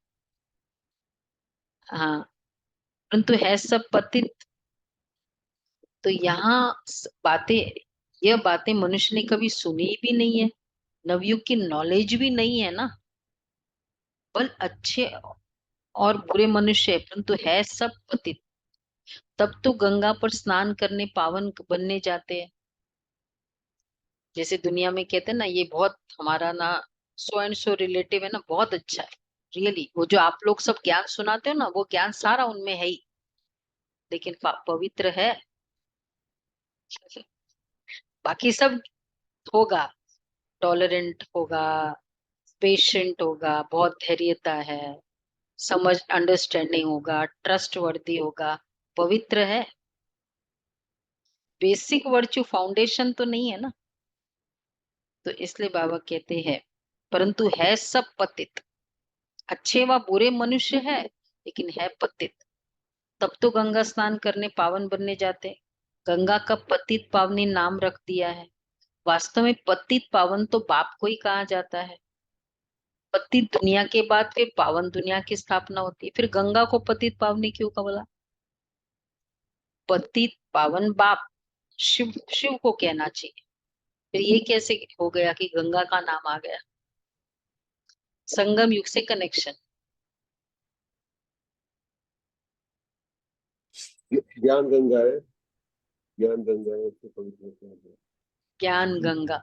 हाँ, परंतु है सब पतित। तो यहाँ बातें, यह बातें मनुष्य ने कभी सुनी भी नहीं है, नवयुग की नॉलेज भी नहीं है ना। बल अच्छे और बुरे मनुष्य है, परंतु है सब पतित। तब तो गंगा पर स्नान करने पावन बनने जाते हैं। जैसे दुनिया में कहते हैं ना, ये बहुत हमारा ना सो एंड सो रिलेटिव है ना, बहुत अच्छा है। रियली वो जो आप लोग सब ज्ञान सुनाते हो ना, वो ज्ञान सारा उनमें है ही, लेकिन पवित्र है। बाकी सब होगा, टॉलरेंट होगा, पेशेंट होगा, बहुत धैर्यता है, समझ अंडरस्टैंडिंग होगा, ट्रस्ट वर्दी होगा, पवित्र है। बेसिक वर्च्यू फाउंडेशन तो नहीं है ना। तो इसलिए बाबा कहते हैं परंतु है सब पतित। अच्छे व बुरे मनुष्य है, लेकिन है पतित। तब तो गंगा स्नान करने पावन बनने जाते। गंगा का पतित पावनी नाम रख दिया है। वास्तव में पतित पावन तो बाप को ही कहा जाता है। पतित दुनिया के बाद फिर पावन दुनिया की स्थापना होती है। फिर गंगा को पतित पावनी क्यों का बोला? पतित पावन बाप शिव, शिव को कहना चाहिए। फिर ये कैसे हो गया कि गंगा का नाम आ गया? संगम युग से कनेक्शन। ज्ञान गंगा है, ज्ञान गंगा है, उसको पवित्र होता है। ज्ञान गंगा,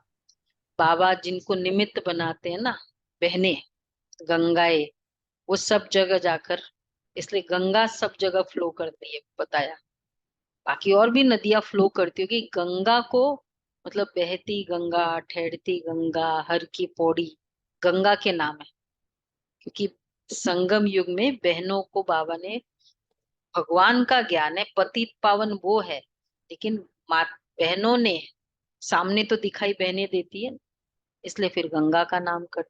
बाबा जिनको निमित्त बनाते हैं ना, बहने गंगाएं, वो सब जगह जाकर, इसलिए गंगा सब जगह फ्लो करती है बताया। बाकी और भी नदियां फ्लो करती होगी, गंगा को मतलब बहती गंगा, ठहरती गंगा, हर की पौड़ी गंगा के नाम है। क्योंकि संगम युग में बहनों को बाबा ने भगवान का ज्ञान है, पतित पावन वो है, लेकिन माँ बहनों ने सामने तो दिखाई बहनें देती है, इसलिए फिर गंगा का नाम कर।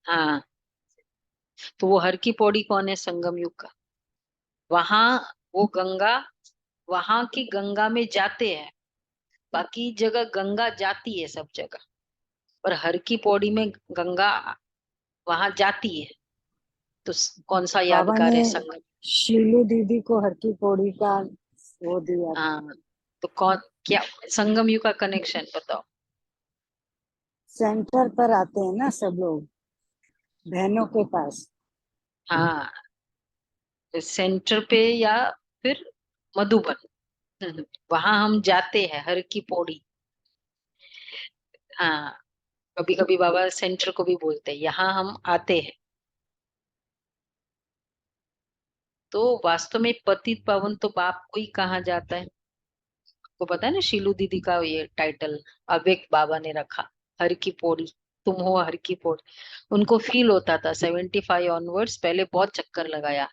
हाँ, तो वो हर की पौड़ी कौन है? संगम युग का। वहां वो गंगा, वहां की गंगा में जाते हैं, बाकी जगह गंगा जाती है सब जगह, पर हर की पौड़ी में गंगा वहां जाती है। तो कौन सा बाबा यादगार ने है? संगम। शीलू दीदी को हर की पौड़ी का वो दिया था। हाँ, तो कौन, क्या संगम युग का कनेक्शन बताओ? सेंटर पर आते हैं ना सब लोग बहनों के पास। हाँ, तो सेंटर पे या फिर मधुबन, वहां हम जाते हैं हर की पौड़ी। हाँ, कभी कभी बाबा सेंटर को भी बोलते हैं, यहाँ हम आते हैं। तो वास्तव में पतित पावन तो बाप को ही कहा जाता है। आपको पता है ना, शीलू दीदी का ये टाइटल अवेक बाबा ने रखा, हर की पौड़ी, तुम हो हर की पौड़ी। उनको फील होता था 75 ऑनवर्ड्स, पहले बहुत चक्कर लगाया,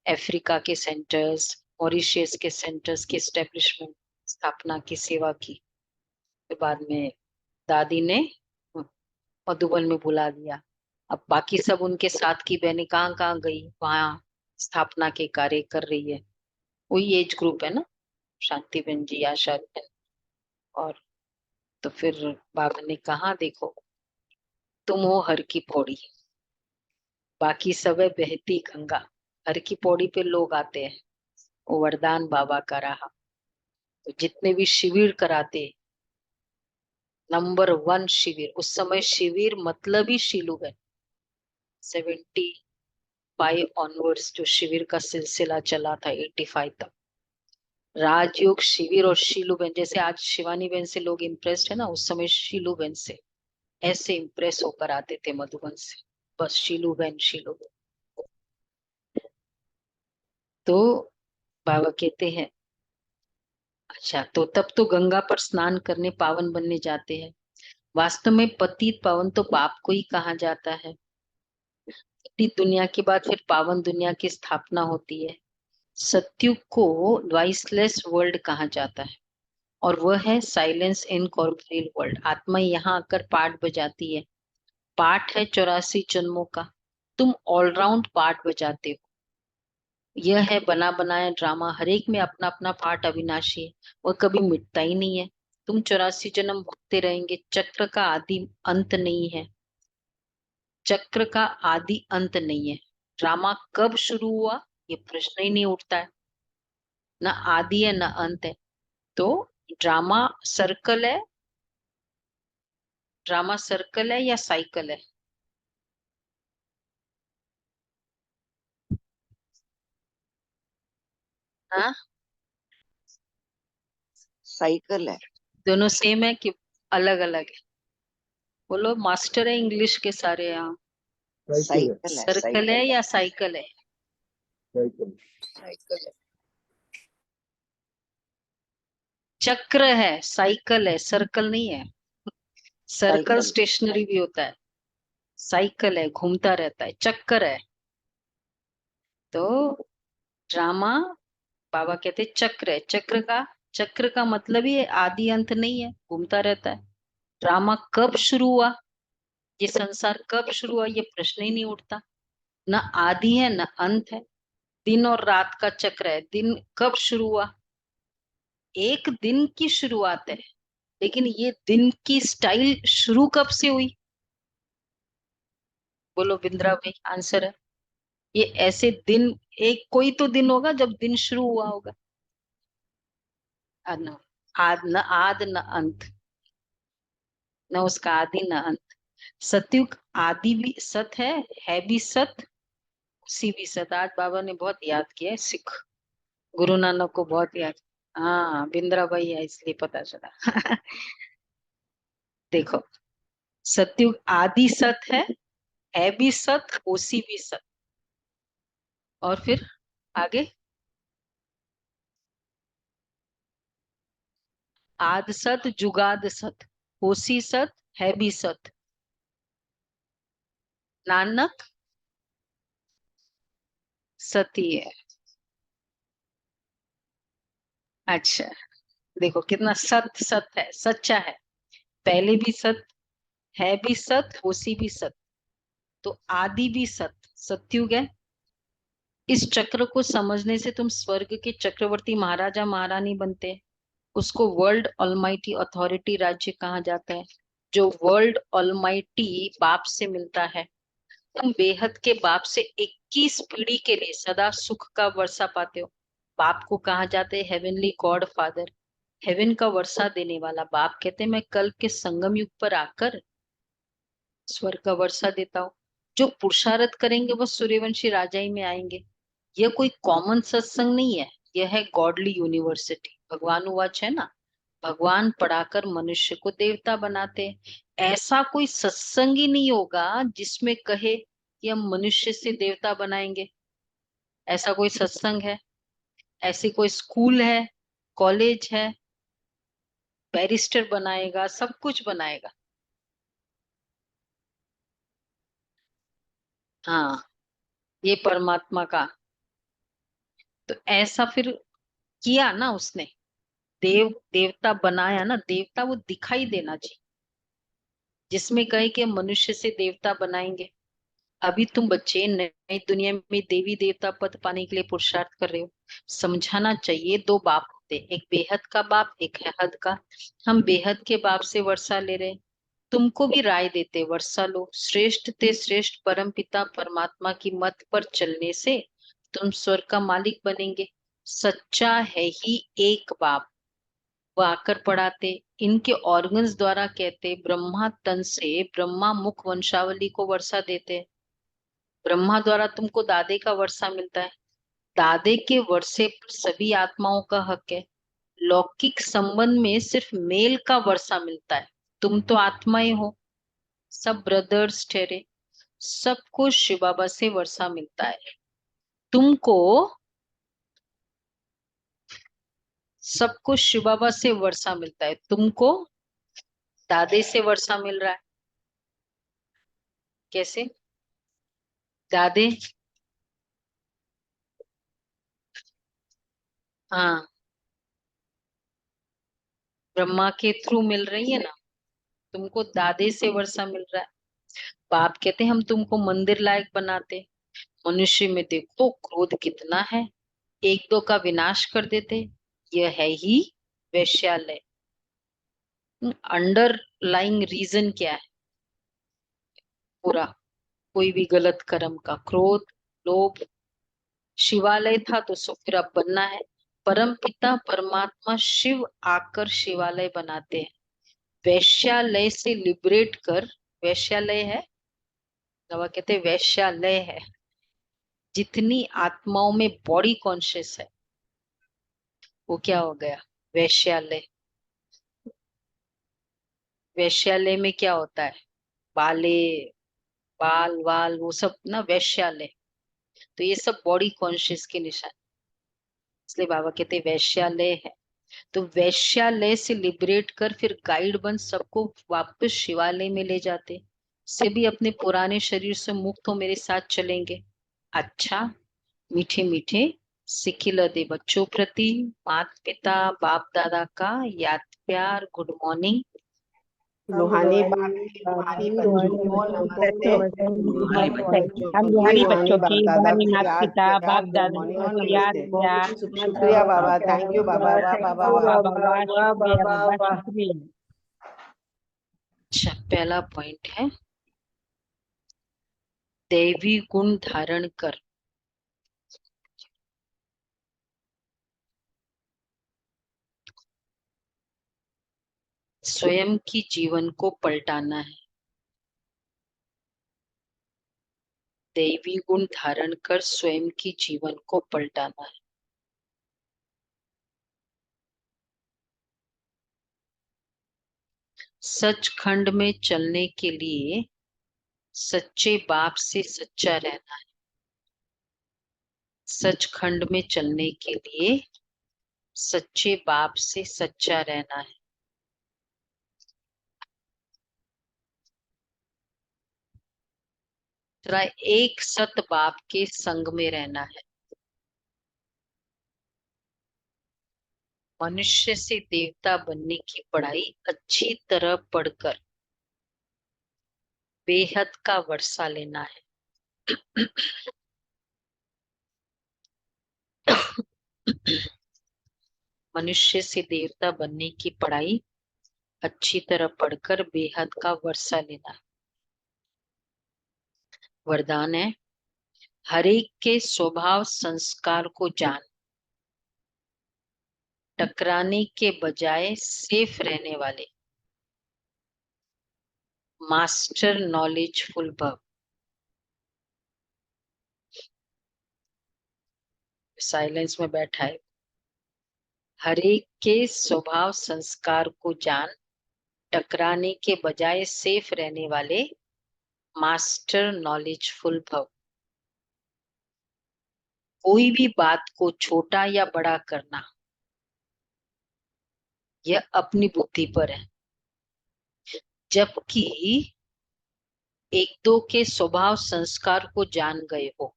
अफ्रीका के सेंटर्स, मॉरिशस के सेंटर्स की एस्टेब्लिशमेंट, स्थापना की, सेवा की। फिर बाद में दादी ने मधुबन में बुला दिया। अब बाकी सब उनके साथ की बहनें कहाँ कहाँ गई, वहां स्थापना के कार्य कर रही है। वही एज ग्रुप है ना, शांति बहन जी, आशा बहन। और तो फिर बाबा ने कहा, देखो तुम हो हर की पौड़ी, बाकी सब है बहती गंगा। हर की पौड़ी पे लोग आते हैं, वो वरदान बाबा का रहा। तो जितने भी शिविर कराते, नंबर 1 शिविर उस समय, शिविर मतलब ही शीलू है। 75 ऑनवर्ड्स जो शिविर का सिलसिला चला था, 85 तक राजयोग शिविर। और शीलू बहन, जैसे आज शिवानी बहन से लोग इम्प्रेस्ड है ना, उस समय शीलू बहन से ऐसे इम्प्रेस होकर आते थे मधुबन से, बस शीलू बहन शीलू बहन। तो बाबा कहते हैं, अच्छा तो तब तो गंगा पर स्नान करने पावन बनने जाते हैं। वास्तव में पतित पावन तो पाप को ही कहा जाता है। पतित दुनिया के बाद फिर पावन दुनिया की स्थापना होती है। सत्युग को वॉइसलेस वर्ल्ड कहा जाता है, और वह है साइलेंस इन कॉर्पोरियल वर्ल्ड। आत्मा यहाँ आकर पाठ बजाती है। पाठ है 84 जन्मों का, तुम ऑलराउंड पाठ बजाते हो। यह है बना बनाया ड्रामा, हर एक में अपना अपना पार्ट अविनाशी है, वह कभी मिटता ही नहीं है। तुम 84 जन्म भुगते रहेंगे, चक्र का आदि अंत नहीं है। चक्र का आदि अंत नहीं है। ड्रामा कब शुरू हुआ, ये प्रश्न ही नहीं उठता है। न आदि है न अंत है। तो ड्रामा सर्कल है, ड्रामा सर्कल है या साइकिल है? हाँ, साइकिल है। दोनों सेम है कि अलग अलग है? बोलो, मास्टर है इंग्लिश के सारे यहाँ। साइकिल है। साइकिल है। सर्कल है या साइकिल है? साइकिल। साइकिल है। चक्र है, साइकिल है, सर्कल नहीं है। Circle cycle. स्टेशनरी भी होता है, साइकिल है घूमता रहता है, चक्कर है। तो ड्रामा, बाबा कहते हैं चक्र है। चक्र का मतलब ही आदि अंत नहीं है, घूमता रहता है। ड्रामा कब शुरू हुआ, ये संसार कब शुरू हुआ, ये प्रश्न ही नहीं उठता। न आदि है न अंत है। दिन और रात का चक्र है। दिन कब शुरू हुआ, एक दिन की शुरुआत है, लेकिन ये दिन की स्टाइल शुरू कब से हुई? बोलो बिंद्रा भाई, आंसर है। ये ऐसे दिन, एक कोई तो दिन होगा जब दिन शुरू हुआ होगा। न आद न आद न अंत, न उसका आदि न अंत। सतयुग आदि भी सत है भी सत, उसी भी सत। आज बाबा ने बहुत याद किया है, सिख गुरु नानक को बहुत याद। हाँ, बिंद्रा भाई है इसलिए पता चला। देखो, सतयुग आदि सत है भी सत, उसी भी सत। और फिर आगे, आद सत जुगाद सत, होसी सत, है भी सत। नानक सती है। अच्छा, देखो कितना सत सत है, सच्चा है, पहले भी सत है, भी सत, होसी भी सत, तो आदि भी सत, सत्युग है। इस चक्र को समझने से तुम स्वर्ग के चक्रवर्ती महाराजा महारानी बनते हैं। उसको वर्ल्ड ऑलमाइटी अथॉरिटी राज्य कहा जाता है, जो वर्ल्ड ऑलमाइटी बाप से मिलता है। तुम बेहद के बाप से 21 पीढ़ी के लिए सदा सुख का वर्षा पाते हो। बाप को कहा जाता है हेवनली गॉड फादर, हेवन का वर्षा देने वाला। बाप कहते हैं मैं कल के संगम युग पर आकर स्वर्ग का वर्षा देता हूँ। जो पुरुषार्थ करेंगे वो सूर्यवंशी राजाई में आएंगे। यह कोई कॉमन सत्संग नहीं है, यह है गॉडली यूनिवर्सिटी। भगवान वाच है ना, भगवान पढ़ाकर मनुष्य को देवता बनाते हैं। ऐसा कोई सत्संग ही नहीं होगा जिसमें कहे कि हम मनुष्य से देवता बनाएंगे। ऐसा कोई सत्संग है, ऐसी कोई स्कूल है, कॉलेज है, बैरिस्टर बनाएगा, सब कुछ बनाएगा। हाँ, ये परमात्मा का। तो ऐसा फिर किया ना उसने, देव देवता बनाया ना, देवता वो दिखाई देना चाहिए जिसमें कहे कि हम मनुष्य से देवता बनाएंगे। अभी तुम बच्चे नई दुनिया में देवी देवता पद पाने के लिए पुरुषार्थ कर रहे हो। समझाना चाहिए दो बाप होते, एक बेहद का बाप, एक है हद का। हम बेहद के बाप से वर्षा ले रहे, तुमको भी राय देते वर्षा लो। श्रेष्ठ ते श्रेष्ठ परम पिता परमात्मा की मत पर चलने से तुम स्वर्ग का मालिक बनेंगे। सच्चा है ही एक बाप, वो आकर पढ़ाते, इनके ऑर्गन्स द्वारा कहते, ब्रह्मा तन से ब्रह्मा मुख वंशावली को वर्षा देते। ब्रह्मा द्वारा तुमको दादे का वर्षा मिलता है। दादे के वर्षे पर सभी आत्माओं का हक है। लौकिक संबंध में सिर्फ मेल का वर्षा मिलता है। तुम तो आत्माएं हो, सब ब्रदर्स ठहरे, सबको शिव बाबा से वर्षा मिलता है। तुमको सबको शिव बाबा से वर्षा मिलता है, तुमको दादे से वर्षा मिल रहा है। कैसे? दादे, हाँ, ब्रह्मा के थ्रू मिल रही है ना, तुमको दादे से वर्षा मिल रहा है। बाप कहते हैं हम तुमको मंदिर लायक बनाते, मनुष्य में देखो क्रोध कितना है, एक दो का विनाश कर देते। यह है ही वैश्यालय। अंडरलाइंग रीजन क्या है पूरा, कोई भी गलत कर्म का, क्रोध, लोभ। शिवालय था तो सो फिर अब बनना है। परम पिता परमात्मा शिव आकर शिवालय बनाते हैं। वैश्यालय से लिबरेट कर, वैश्यालय है, बाबा कहते हैं वैश्यालय है, जितनी आत्माओं में बॉडी कॉन्शियस है वो क्या हो गया, वैश्यालय। वैश्यालय में क्या होता है, बाले, बाल वाल वो सब ना वैश्यालय। तो ये सब बॉडी कॉन्शियस के निशान, इसलिए बाबा कहते हैं वैश्यालय है। तो वैश्यालय से लिबरेट कर फिर गाइड बन सबको वापस शिवालय में ले जाते। से भी अपने पुराने शरीर से मुक्त हो मेरे साथ चलेंगे। अच्छा, मीठे मीठे सिखिल दे बच्चों प्रति माता पिता बाप दादा का याद प्यार, गुड मॉर्निंग। रूहानी बाप की रूहानी बच्चों को नमस्ते। हमारे बच्चों हम की रूहानी रूहानी बच्चों बाप की दादा रूहानी को माता याद पिता प्यार बाप गुड दादा मॉर्निंग और को याद नमस्ते। प्यार शुक्रिया बाबा, थैंक यू बाबा, वाह बाबा वाह। बाबा शुक्रिया बाबा शुक्रिया। अच्छा, पहला पॉइंट है दैवी गुण धारण कर। स्वयं की जीवन को पलटाना है। दैवी गुण धारण कर स्वयं की जीवन को पलटाना है। सचखंड में चलने के लिए सच्चे बाप से सच्चा रहना है। सचखंड में चलने के लिए सच्चे बाप से सच्चा रहना है। एक सत बाप के संग में रहना है। मनुष्य से देवता बनने की पढ़ाई अच्छी तरह पढ़कर बेहद का वर्षा लेना है। मनुष्य से देवता बनने की पढ़ाई अच्छी तरह पढ़कर बेहद का वर्षा लेना है। वरदान है, हरेक के स्वभाव संस्कार को जान, टकराने के बजाय सेफ रहने वाले, मास्टर नॉलेजफुल भव। साइलेंस में बैठा है। हरेक के स्वभाव संस्कार को जान, टकराने के बजाय सेफ रहने वाले, मास्टर नॉलेजफुल भव। कोई भी बात को छोटा या बड़ा करना, यह अपनी बुद्धि पर है। जबकि एक दो के स्वभाव संस्कार को जान गए हो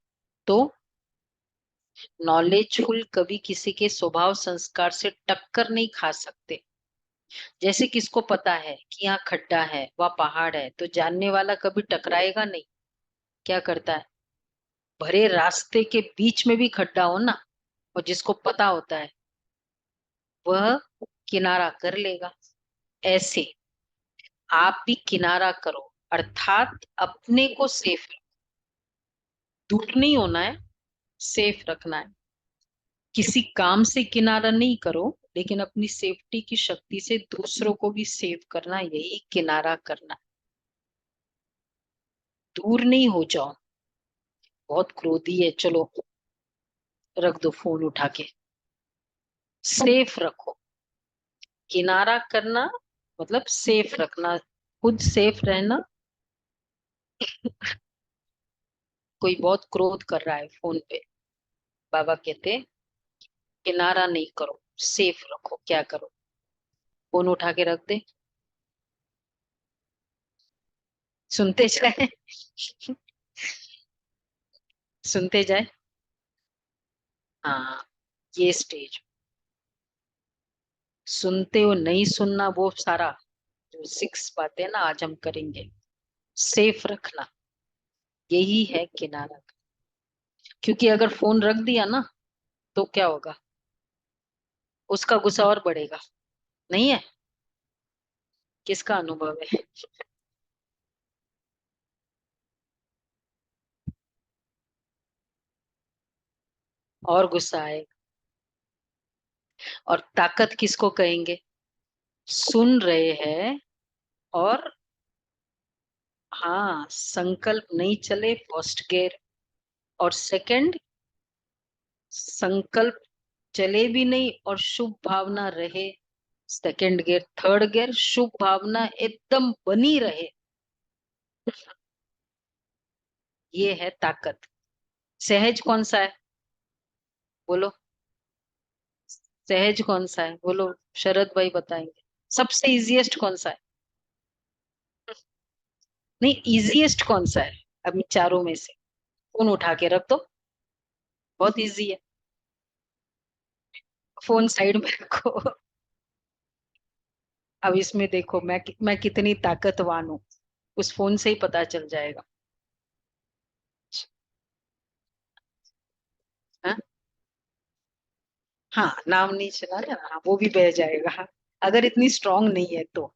तो नॉलेजफुल कभी किसी के स्वभाव संस्कार से टक्कर नहीं खा सकते। जैसे किसको पता है कि यहाँ खड्डा है, वह पहाड़ है, तो जानने वाला कभी टकराएगा नहीं। क्या करता है, भरे रास्ते के बीच में भी खड्डा हो ना, और जिसको पता होता है वह किनारा कर लेगा। ऐसे आप भी किनारा करो, अर्थात अपने को सेफ, दूर नहीं होना है, सेफ रखना है। किसी काम से किनारा नहीं करो, लेकिन अपनी सेफ्टी की शक्ति से दूसरों को भी सेव करना, यही किनारा करना। दूर नहीं हो जाओ। बहुत क्रोधी है, चलो रख दो फोन उठा के, सेफ रखो। किनारा करना मतलब सेफ रखना, खुद सेफ रहना। कोई बहुत क्रोध कर रहा है फोन पे, बाबा कहते किनारा नहीं करो, सेफ रखो। क्या करो, फोन उठा के रख दे, सुनते जाए। सुनते जाए। हाँ, ये स्टेज सुनते हो, नहीं सुनना, वो सारा जो 6 बातें ना आज हम करेंगे। सेफ रखना, यही है किनारा। क्योंकि अगर फोन रख दिया ना तो क्या होगा, उसका गुस्सा और बढ़ेगा। नहीं है? किसका अनुभव है? और गुस्सा आएगा। और ताकत किसको कहेंगे, सुन रहे हैं और हाँ, संकल्प नहीं चले, फर्स्ट गियर। और सेकंड, संकल्प चले भी नहीं और शुभ भावना रहे, सेकंड गियर। थर्ड गियर, शुभ भावना एकदम बनी रहे। ये है ताकत। सहज कौन सा है, बोलो? सहज कौन सा है, बोलो? शरद भाई बताएंगे। सबसे इजीएस्ट कौन सा है? नहीं, इजीएस्ट कौन सा है? अभी चारों में से फोन उठा के रख दो, बहुत इजी है। फोन साइड में रखो। अब इसमें देखो मैं कितनी ताकतवान हूँ, उस फोन से ही पता चल जाएगा। हाँ, हाँ, नाम नहीं चला ना, हाँ, वो भी बह जाएगा अगर इतनी स्ट्रांग नहीं है तो।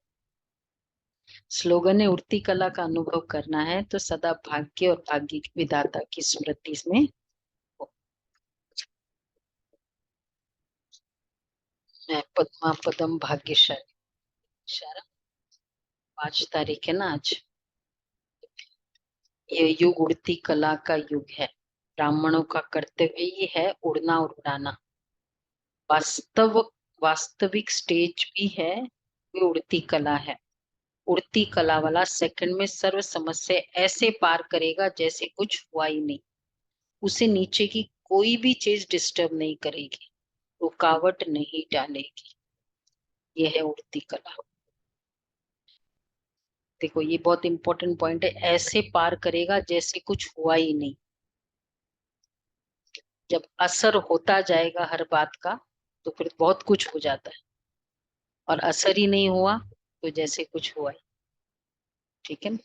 स्लोगन है, उड़ती कला का अनुभव करना है तो सदा भाग्य और भाग्य की विधाता की स्मृति में हो। मैं पद्मा पदम भाग्यशाली। 5 तारीख है ना आज। ये युग उड़ती कला का युग है। ब्राह्मणों का कर्तव्य ही है उड़ना और उड़ाना। वास्तविक स्टेज भी है, ये उड़ती कला है। उड़ती कला वाला सेकंड में सर्व समस्या ऐसे पार करेगा जैसे कुछ हुआ ही नहीं। उसे नीचे की कोई भी चीज डिस्टर्ब नहीं करेगी, रुकावट नहीं डालेगी। यह है उड़ती कला। देखो, ये बहुत इंपॉर्टेंट पॉइंट है, ऐसे पार करेगा जैसे कुछ हुआ ही नहीं। जब असर होता जाएगा हर बात का, तो फिर बहुत कुछ हो जाता है, और असर ही नहीं हुआ तो जैसे कुछ हुआ ही। ठीक है ना।